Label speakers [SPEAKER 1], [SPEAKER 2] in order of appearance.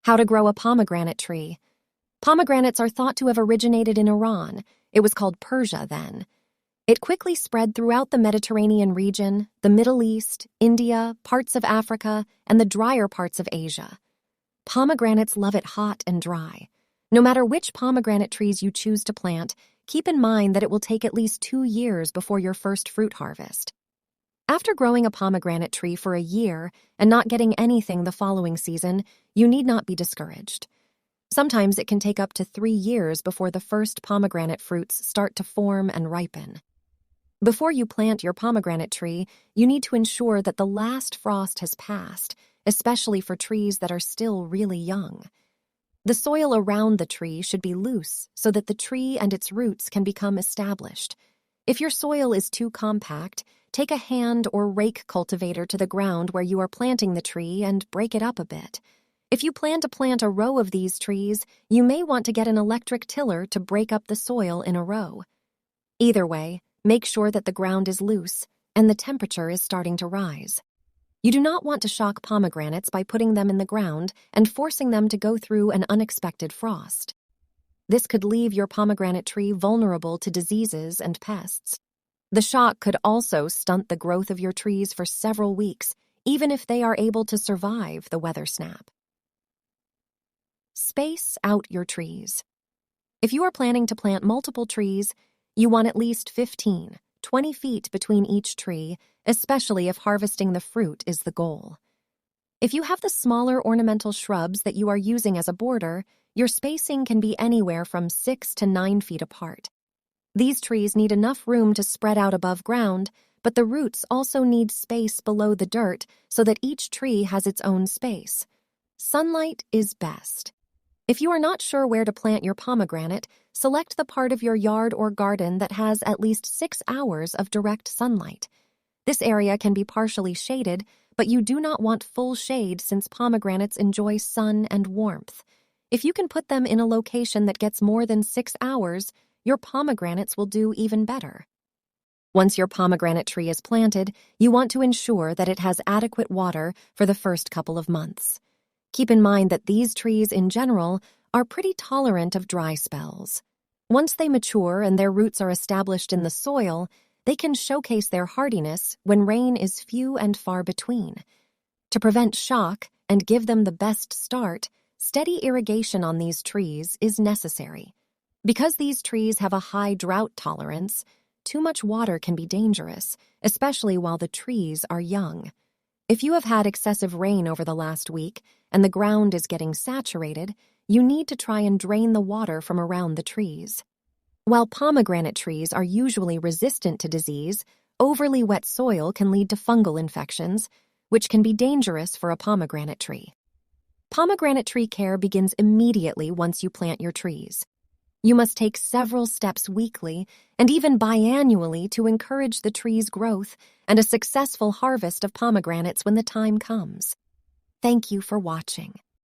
[SPEAKER 1] How to grow a pomegranate tree. Pomegranates are thought to have originated in Iran. It was called Persia then. It quickly spread throughout the Mediterranean region, the Middle East, India, parts of Africa, and the drier parts of Asia. Pomegranates love it hot and dry. No matter which pomegranate trees you choose to plant, keep in mind that it will take at least 2 years before your first fruit harvest. After growing a pomegranate tree for a year and not getting anything the following season, you need not be discouraged. Sometimes it can take up to 3 years before the first pomegranate fruits start to form and ripen. Before you plant your pomegranate tree, you need to ensure that the last frost has passed, especially for trees that are still really young. The soil around the tree should be loose so that the tree and its roots can become established. If your soil is too compact, take a hand or rake cultivator to the ground where you are planting the tree and break it up a bit. If you plan to plant a row of these trees, you may want to get an electric tiller to break up the soil in a row. Either way, make sure that the ground is loose and the temperature is starting to rise. You do not want to shock pomegranates by putting them in the ground and forcing them to go through an unexpected frost. This could leave your pomegranate tree vulnerable to diseases and pests. The shock could also stunt the growth of your trees for several weeks, even if they are able to survive the weather snap. Space out your trees. If you are planning to plant multiple trees, you want at least 15-20 feet between each tree, especially if harvesting the fruit is the goal. If you have the smaller ornamental shrubs that you are using as a border, your spacing can be anywhere from 6 to 9 feet apart. These trees need enough room to spread out above ground, but the roots also need space below the dirt so that each tree has its own space. Sunlight is best. If you are not sure where to plant your pomegranate, select the part of your yard or garden that has at least 6 hours of direct sunlight. This area can be partially shaded, but you do not want full shade since pomegranates enjoy sun and warmth. If you can put them in a location that gets more than 6 hours, your pomegranates will do even better. Once your pomegranate tree is planted, you want to ensure that it has adequate water for the first couple of months. Keep in mind that these trees in general are pretty tolerant of dry spells. Once they mature and their roots are established in the soil, they can showcase their hardiness when rain is few and far between. To prevent shock and give them the best start, steady irrigation on these trees is necessary. Because these trees have a high drought tolerance, too much water can be dangerous, especially while the trees are young. If you have had excessive rain over the last week and the ground is getting saturated, you need to try and drain the water from around the trees. While pomegranate trees are usually resistant to disease, overly wet soil can lead to fungal infections, which can be dangerous for a pomegranate tree. Pomegranate tree care begins immediately once you plant your trees. You must take several steps weekly and even biannually to encourage the tree's growth and a successful harvest of pomegranates when the time comes. Thank you for watching.